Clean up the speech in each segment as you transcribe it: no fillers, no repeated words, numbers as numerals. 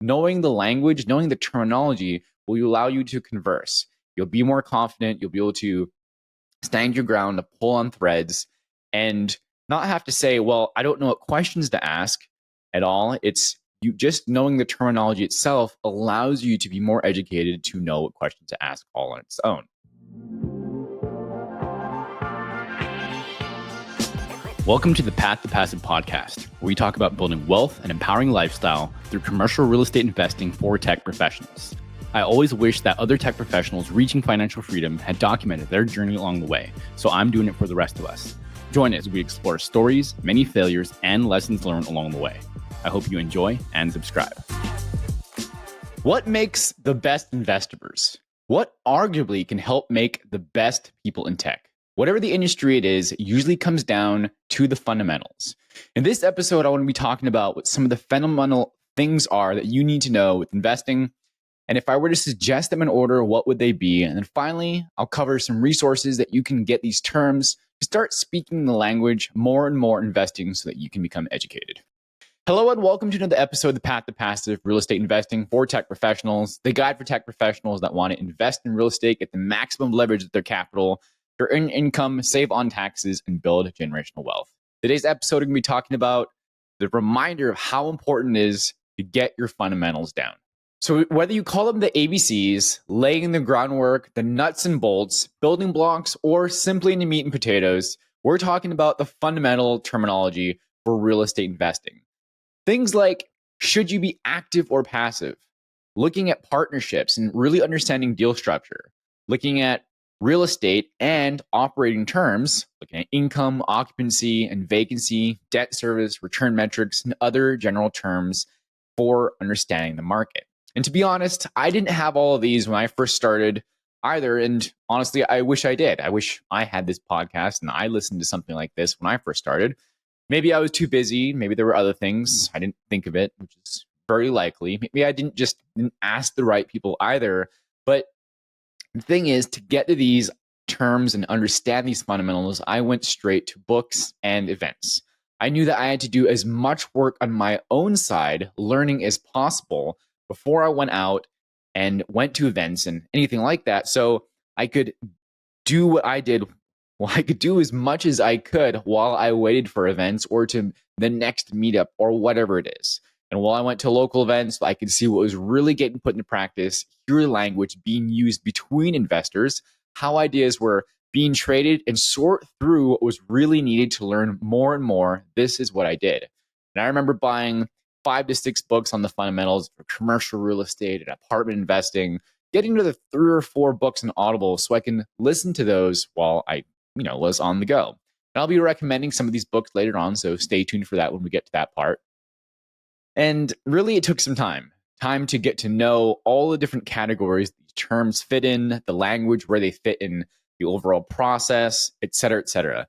Knowing the language, knowing the terminology will allow you to converse. You'll be more confident. You'll be able to stand your ground, to pull on threads, and not have to say, well, I don't know what questions to ask at all. It's you just knowing the terminology itself allows you to be more educated to know what questions to ask all on its own. Welcome to the Path to Passive podcast, where we talk about building wealth and empowering lifestyle through commercial real estate investing for tech professionals. I always wish that other tech professionals reaching financial freedom had documented their journey along the way, so I'm doing it for the rest of us. Join us as we explore stories, many failures, and lessons learned along the way. I hope you enjoy and subscribe. What makes the best investors? What arguably can help make the best people in tech? Whatever the industry it is, it usually comes down to the fundamentals. In this episode, I want to be talking about what some of the fundamental things are that you need to know with investing. And if I were to suggest them in order, what would they be? And then finally, I'll cover some resources that you can get these terms to start speaking the language more and more investing so that you can become educated. Hello and welcome to another episode of the Path to Passive Real Estate Investing for Tech Professionals, the guide for tech professionals that want to invest in real estate, get the maximum leverage of their capital, earn income, save on taxes, and build generational wealth. Today's episode, we're going to be talking about the reminder of how important it is to get your fundamentals down. So whether you call them the ABCs, laying the groundwork, the nuts and bolts, building blocks, or simply in the meat and potatoes, we're talking about the fundamental terminology for real estate investing. Things like, should you be active or passive? Looking at partnerships and really understanding deal structure. Looking at real estate and operating terms, looking at income, occupancy, and vacancy, debt service, return metrics, and other general terms for understanding the market. And to be honest, I didn't have all of these when I first started either. And honestly, I wish I did. I wish I had this podcast and I listened to something like this when I first started. Maybe I was too busy. Maybe there were other things. I didn't think of it, which is very likely. Maybe I didn't ask the right people either. But the thing is, to get to these terms and understand these fundamentals, I went straight to books and events. I knew that I had to do as much work on my own side, learning as possible before I went out and went to events and anything like that. So I could do what I did. Well, I could do as much as I could while I waited for events or to the next meetup or whatever it is. And while I went to local events, I could see what was really getting put into practice, hear language being used between investors, how ideas were being traded, and sort through what was really needed to learn more and more. This is what I did. And I remember buying 5 to 6 books on the fundamentals for commercial real estate and apartment investing, getting to the 3 or 4 books in Audible so I can listen to those while I was on the go. And I'll be recommending some of these books later on, so stay tuned for that when we get to that part. And really, it took some time to get to know all the different categories these terms fit in, the language, where they fit in the overall process, et cetera, et cetera.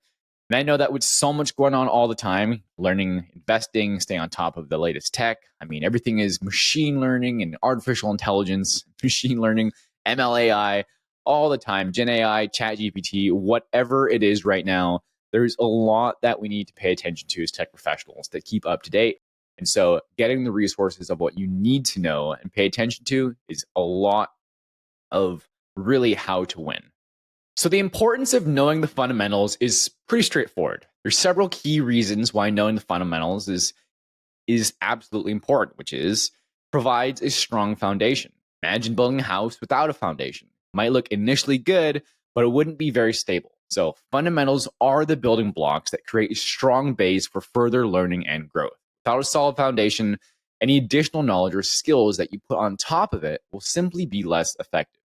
And I know that with so much going on all the time, learning, investing, staying on top of the latest tech. I mean, everything is machine learning and artificial intelligence, machine learning, MLAI, all the time, Gen AI, Chat GPT, whatever it is right now, there's a lot that we need to pay attention to as tech professionals that keep up to date. And so getting the resources of what you need to know and pay attention to is a lot of really how to win. So the importance of knowing the fundamentals is pretty straightforward. There's several key reasons why knowing the fundamentals is absolutely important, which is provides a strong foundation. Imagine building a house without a foundation. It might look initially good, but it wouldn't be very stable. So fundamentals are the building blocks that create a strong base for further learning and growth. Without a solid foundation, any additional knowledge or skills that you put on top of it will simply be less effective.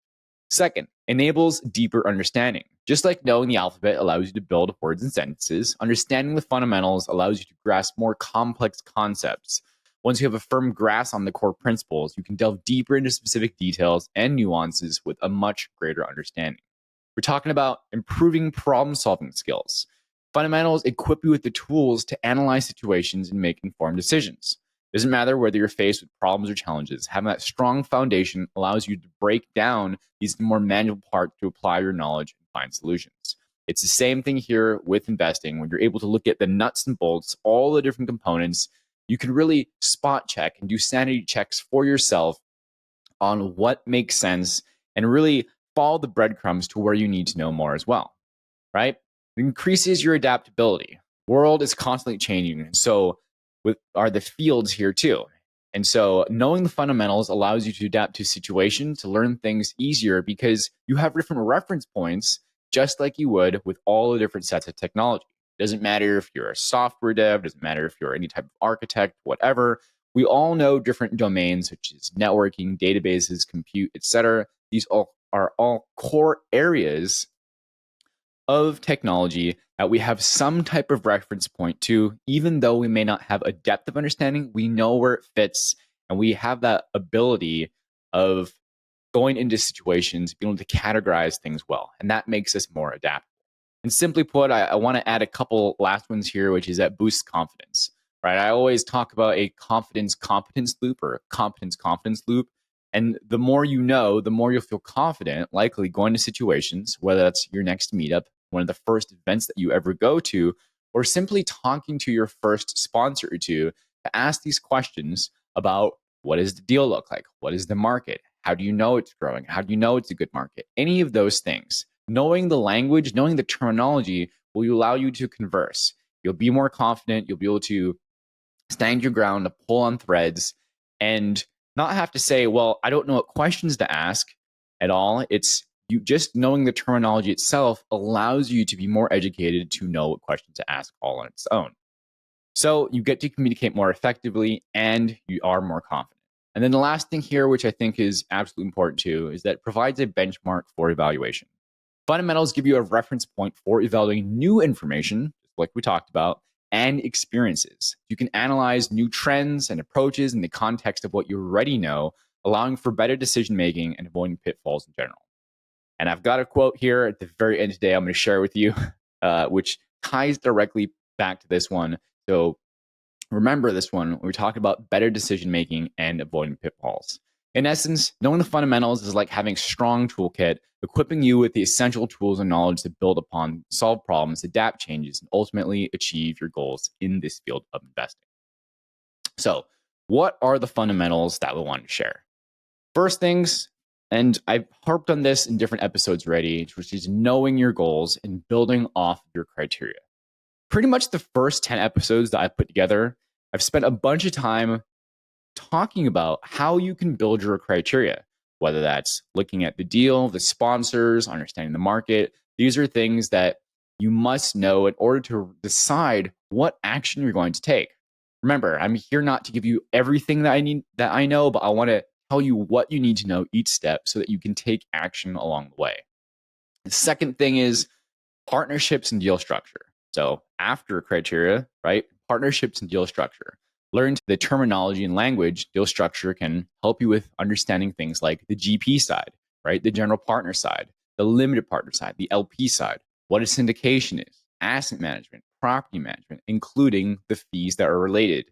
Second, enables deeper understanding. Just like knowing the alphabet allows you to build words and sentences, understanding the fundamentals allows you to grasp more complex concepts. Once you have a firm grasp on the core principles, you can delve deeper into specific details and nuances with a much greater understanding. We're talking about improving problem-solving skills. Fundamentals equip you with the tools to analyze situations and make informed decisions. It doesn't matter whether you're faced with problems or challenges. Having that strong foundation allows you to break down these more manageable parts to apply your knowledge and find solutions. It's the same thing here with investing. When you're able to look at the nuts and bolts, all the different components, you can really spot check and do sanity checks for yourself on what makes sense and really follow the breadcrumbs to where you need to know more as well, right? It increases your adaptability. World is constantly changing. And so are the fields here too. And so knowing the fundamentals allows you to adapt to situations, to learn things easier because you have different reference points, just like you would with all the different sets of technology. It doesn't matter if you're a software dev, doesn't matter if you're any type of architect, whatever. We all know different domains, such as networking, databases, compute, etc. These are all core areas of technology that we have some type of reference point to, even though we may not have a depth of understanding, we know where it fits, and we have that ability of going into situations, being able to categorize things well, and that makes us more adaptable. And simply put, I want to add a couple last ones here, which is that boosts confidence, right? I always talk about a confidence competence loop or a competence confidence loop. And the more you know, the more you'll feel confident, likely going to situations, whether that's your next meetup, one of the first events that you ever go to, or simply talking to your first sponsor or two to ask these questions about what does the deal look like? What is the market? How do you know it's growing? How do you know it's a good market? Any of those things. Knowing the language, knowing the terminology will allow you to converse. You'll be more confident. You'll be able to stand your ground, to pull on threads, and not have to say, well, I don't know what questions to ask at all. It's you just knowing the terminology itself allows you to be more educated to know what questions to ask all on its own. So you get to communicate more effectively and you are more confident. And then the last thing here, which I think is absolutely important too, is that it provides a benchmark for evaluation. Fundamentals give you a reference point for evaluating new information, like we talked about, and experiences. You can analyze new trends and approaches in the context of what you already know, allowing for better decision making and avoiding pitfalls in general. And I've got a quote here at the very end today I'm going to share with you, which ties directly back to this one. So remember this one when we talk about better decision making and avoiding pitfalls. In essence, knowing the fundamentals is like having a strong toolkit, equipping you with the essential tools and knowledge to build upon, solve problems, adapt changes, and ultimately achieve your goals in this field of investing. So, what are the fundamentals that we want to share? First things, and I've harped on this in different episodes already, which is knowing your goals and building off of your criteria. Pretty much the first 10 episodes that I put together, I've spent a bunch of time talking about how you can build your criteria, whether that's looking at the deal, the sponsors, understanding the market. These are things that you must know in order to decide what action you're going to take. Remember, I'm here not to give you everything that I know, but I want to tell you what you need to know each step so that you can take action along the way. The second thing is partnerships and deal structure. So after criteria, right? Partnerships and deal structure. Learn the terminology and language. Deal structure can help you with understanding things like the GP side, right? The general partner side, the limited partner side, the LP side, what a syndication is, asset management, property management, including the fees that are related,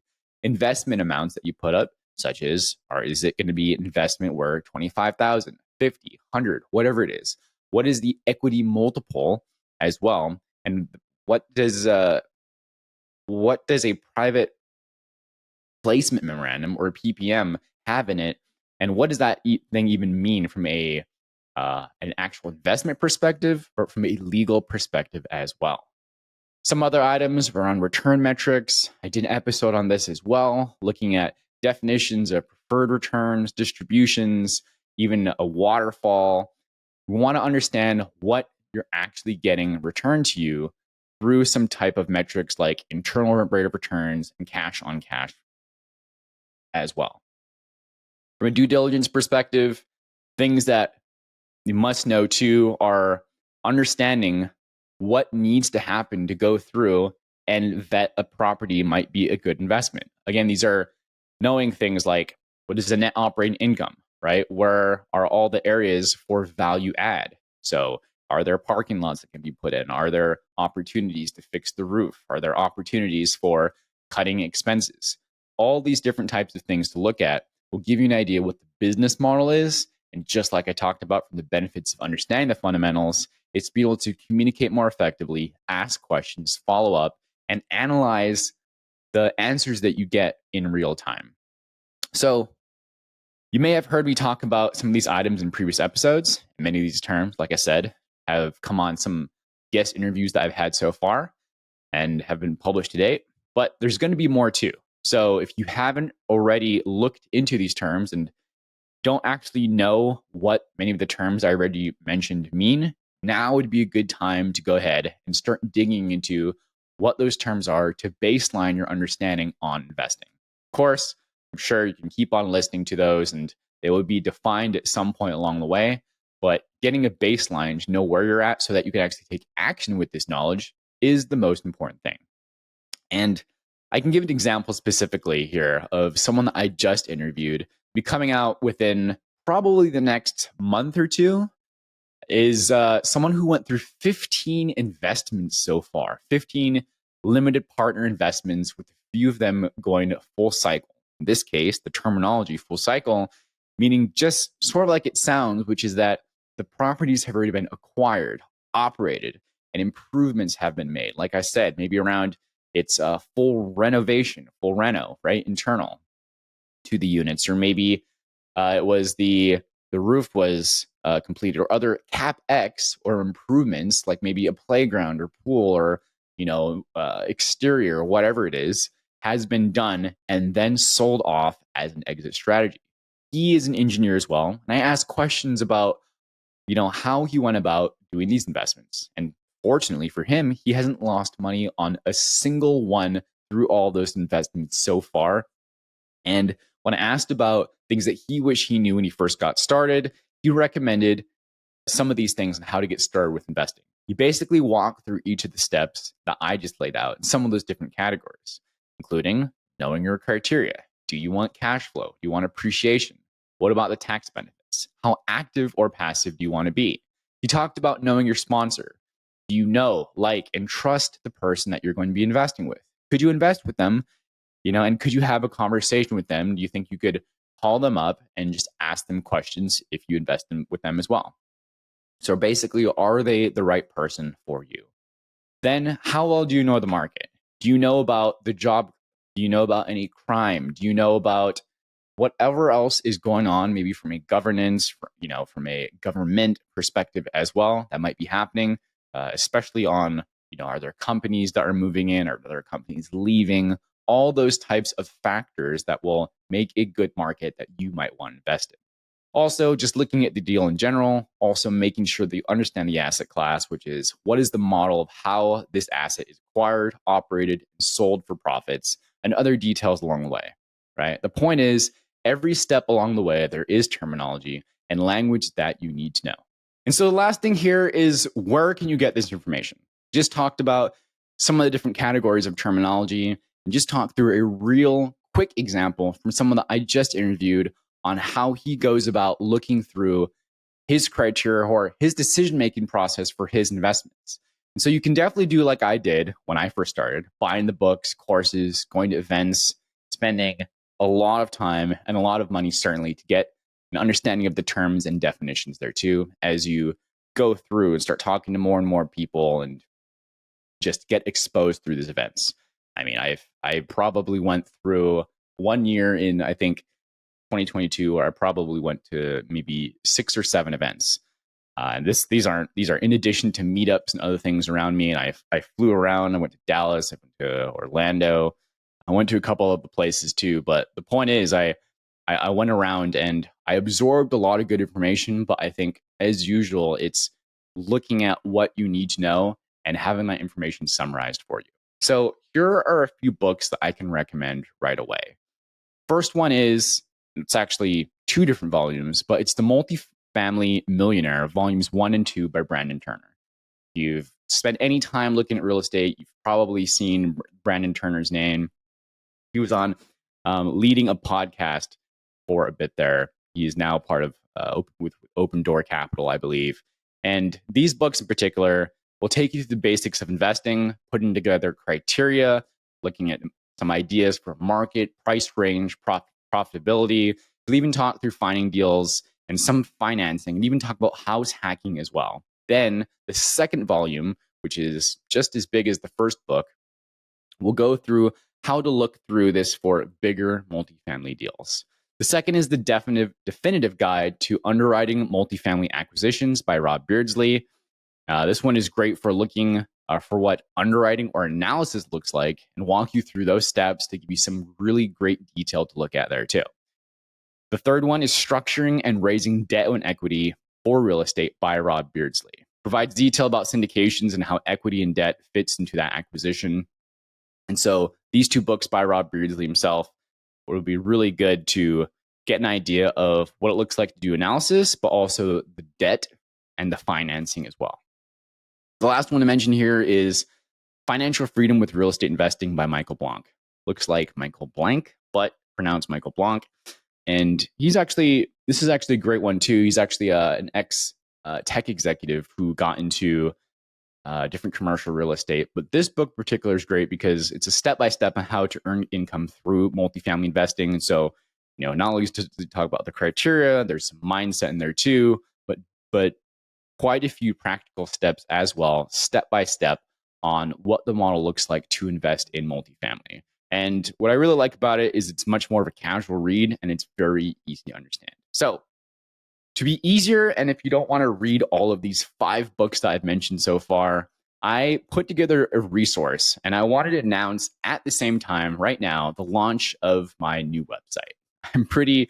investment amounts that you put up, such as, or is it going to be an investment where 25,000, 50, 100, whatever it is? What is the equity multiple as well? And what does a private placement memorandum or PPM have in it? And what does that thing even mean from an actual investment perspective, or from a legal perspective as well? Some other items were on return metrics. I did an episode on this as well, looking at definitions of preferred returns, distributions, even a waterfall. We want to understand what you're actually getting returned to you through some type of metrics like internal rate of returns and cash on cash as well. From a due diligence perspective, things that you must know too are understanding what needs to happen to go through and vet a property might be a good investment. Again, these are knowing things like what is the net operating income, right? Where are all the areas for value add? So are there parking lots that can be put in? Are there opportunities to fix the roof? Are there opportunities for cutting expenses? All these different types of things to look at will give you an idea what the business model is. And just like I talked about from the benefits of understanding the fundamentals, it's be able to communicate more effectively, ask questions, follow up, and analyze the answers that you get in real time. So you may have heard me talk about some of these items in previous episodes. Many of these terms, like I said, have come on some guest interviews that I've had so far and have been published to date, but there's going to be more too. So if you haven't already looked into these terms and don't actually know what many of the terms I already mentioned mean, now would be a good time to go ahead and start digging into what those terms are to baseline your understanding on investing. Of course, I'm sure you can keep on listening to those and they will be defined at some point along the way, but getting a baseline to know where you're at so that you can actually take action with this knowledge is the most important thing. And I can give an example specifically here of someone that I just interviewed, be coming out within probably the next month or two, is someone who went through 15 investments so far, 15 limited partner investments, with a few of them going full cycle. In this case, the terminology full cycle, meaning just sort of like it sounds, which is that the properties have already been acquired, operated, and improvements have been made. Like I said, maybe around it's a full renovation, full reno, right? Internal to the units, or maybe it was the roof was completed, or other capex or improvements, like maybe a playground or pool or exterior, or whatever it is, has been done and then sold off as an exit strategy. He is an engineer as well, and I asked questions about how he went about doing these investments. And fortunately for him, he hasn't lost money on a single one through all those investments so far. And when I asked about things that he wished he knew when he first got started, he recommended some of these things on how to get started with investing. He basically walked through each of the steps that I just laid out in some of those different categories, including knowing your criteria. Do you want cash flow? Do you want appreciation? What about the tax benefits? How active or passive do you want to be? He talked about knowing your sponsor. Do you know, like, and trust the person that you're going to be investing with? Could you invest with them? And could you have a conversation with them? Do you think you could call them up and just ask them questions if you invest with them as well? So basically, are they the right person for you? Then how well do you know the market? Do you know about the job? Do you know about any crime? Do you know about whatever else is going on, maybe from a governance, from a government perspective as well, that might be happening, especially on, are there companies that are moving in? Are there companies leaving? All those types of factors that will make a good market that you might want to invest in. Also, just looking at the deal in general, also making sure that you understand the asset class, which is what is the model of how this asset is acquired, operated, and sold for profits, and other details along the way, right? The point is, every step along the way, there is terminology and language that you need to know. And so the last thing here is, where can you get this information? Just talked about some of the different categories of terminology and just talked through a real quick example from someone that I just interviewed on how he goes about looking through his criteria or his decision-making process for his investments. And so you can definitely do like I did when I first started, buying the books, courses, going to events, spending a lot of time and a lot of money, certainly, to get an understanding of the terms and definitions there too, as you go through and start talking to more and more people and just get exposed through these events. I mean, I probably went through 1 year in, I think, 2022, where I probably went to maybe 6 or 7 events. And these are in addition to meetups and other things around me. And I flew around. I went to Dallas. I went to Orlando. I went to a couple of the places too. But the point is, I went around and I absorbed a lot of good information. But I think, as usual, it's looking at what you need to know and having that information summarized for you. So here are a few books that I can recommend right away. First one is, it's actually 2 different volumes, but it's The Multifamily Millionaire, volumes 1 and 2 by Brandon Turner. If you've spent any time looking at real estate, you've probably seen Brandon Turner's name. He was on leading a podcast for a bit there. He is now part of with Open Door Capital, I believe. And these books in particular will take you through the basics of investing, putting together criteria, looking at some ideas for market, price range, profitability. We'll even talk through finding deals and some financing, and even talk about house hacking as well. Then the second volume, which is just as big as the first book, will go through how to look through this for bigger multifamily deals. The second is the definitive guide to underwriting multifamily acquisitions by Rob Beardsley. This one is great for looking for what underwriting or analysis looks like and walk you through those steps to give you some really great detail to look at there too. The third one is structuring and raising debt and equity for real estate by Rob Beardsley. Provides detail about syndications and how equity and debt fits into that acquisition. And so these two books by Rob Beardsley himself would be really good to get an idea of what it looks like to do analysis, but also the debt and the financing as well. The last one to mention here is Financial Freedom with Real Estate Investing by Michael Blank. Looks like Michael Blank, but pronounced Michael Blank. And this is actually a great one too. He's actually an ex tech executive who got into different commercial real estate. But this book in particular is great because it's a step-by-step on how to earn income through multifamily investing. And so, not only to talk about the criteria, there's some mindset in there too, but quite a few practical steps as well, step by step on what the model looks like to invest in multifamily. And what I really like about it is it's much more of a casual read and it's very easy to understand. So to be easier, and if you don't want to read all of these 5 books that I've mentioned so far, I put together a resource and I wanted to announce at the same time right now the launch of my new website. I'm pretty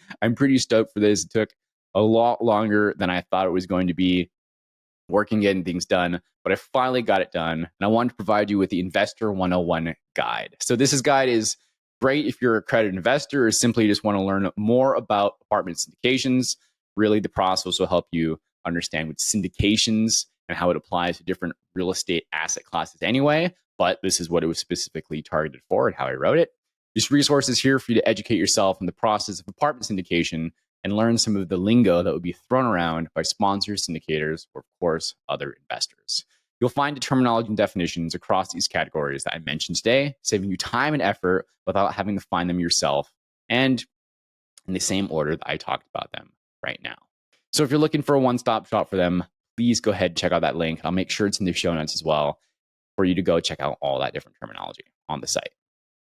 stoked for this. It took a lot longer than I thought it was going to be working, getting things done, but I finally got it done. And I wanted to provide you with the Investor 101 guide. So this guide is great if you're a accredited investor or simply just want to learn more about apartment syndications. Really, the process will help you understand what syndications and how it applies to different real estate asset classes anyway. But this is what it was specifically targeted for and how I wrote it. This resource is here for you to educate yourself in the process of apartment syndication and learn some of the lingo that would be thrown around by sponsors, syndicators, or of course, other investors. You'll find the terminology and definitions across these categories that I mentioned today, saving you time and effort without having to find them yourself, and in the same order that I talked about them right now. So if you're looking for a one-stop shop for them, please go ahead and check out that link. I'll make sure it's in the show notes as well for you to go check out all that different terminology on the site.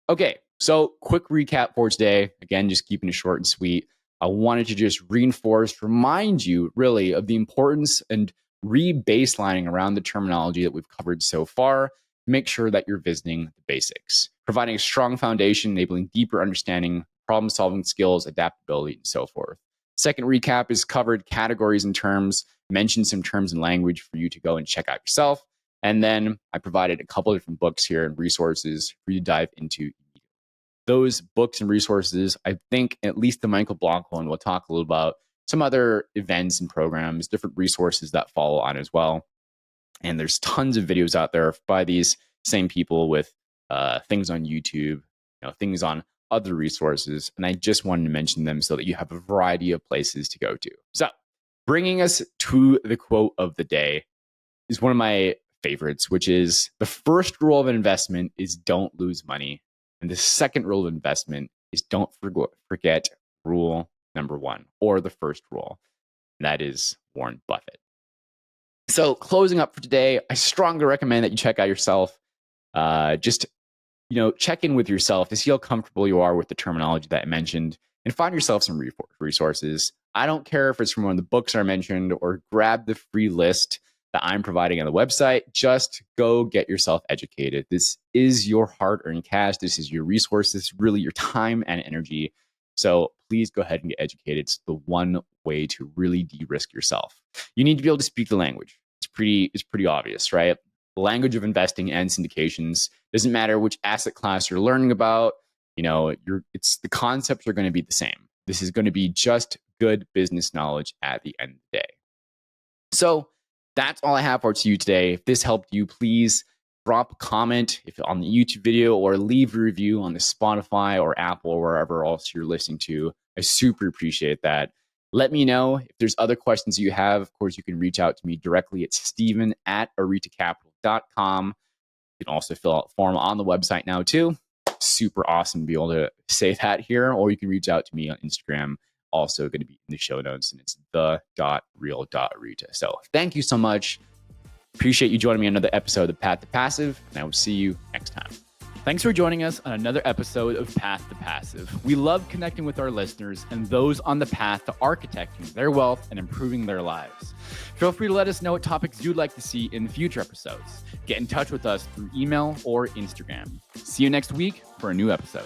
Okay, so quick recap for today. Again, just keeping it short and sweet. I wanted to just remind you really of the importance and re-baselining around the terminology that we've covered so far. Make sure that you're visiting the basics, providing a strong foundation, enabling deeper understanding, problem-solving skills, adaptability, and so forth. Second recap is covered categories and terms, mentioned some terms and language for you to go and check out yourself. And then I provided a couple of different books here and resources for you to dive into. Those books and resources, I think at least the Michael Blank one, we'll talk a little about some other events and programs, different resources that follow on as well. And there's tons of videos out there by these same people with things on YouTube, things on other resources. And I just wanted to mention them so that you have a variety of places to go to. So bringing us to the quote of the day is one of my favorites, which is the first rule of an investment is don't lose money. And the second rule of investment is don't forget rule number 1, or the first rule. And that is Warren Buffett. So closing up for today, I strongly recommend that you check out yourself. Check in with yourself to see how comfortable you are with the terminology that I mentioned and find yourself some resources. I don't care if it's from one of the books I mentioned or grab the free list that I'm providing on the website. Just go get yourself educated. This is your hard-earned cash. This is your resource. This is really your time and energy. So please go ahead and get educated. It's the one way to really de-risk yourself. You need to be able to speak the language. It's pretty obvious, right? The language of investing and syndications. Doesn't matter which asset class you're learning about. It's the concepts are going to be the same. This is going to be just good business knowledge at the end of the day. So that's all I have for you today. If this helped you, please drop a comment on the YouTube video or leave a review on the Spotify or Apple or wherever else you're listening to. I super appreciate that. Let me know if there's other questions you have. Of course, you can reach out to me directly at steven@aritacapital.com. You can also fill out a form on the website now too. Super awesome to be able to say that here. Or you can reach out to me on Instagram. Also going to be in the show notes, and it's the.real.arita. So thank you so much. Appreciate you joining me on another episode of The Path to Passive, and I will see you next time. Thanks for joining us on another episode of Path to Passive. We love connecting with our listeners and those on the path to architecting their wealth and improving their lives. Feel free to let us know what topics you'd like to see in future episodes. Get in touch with us through email or Instagram. See you next week for a new episode.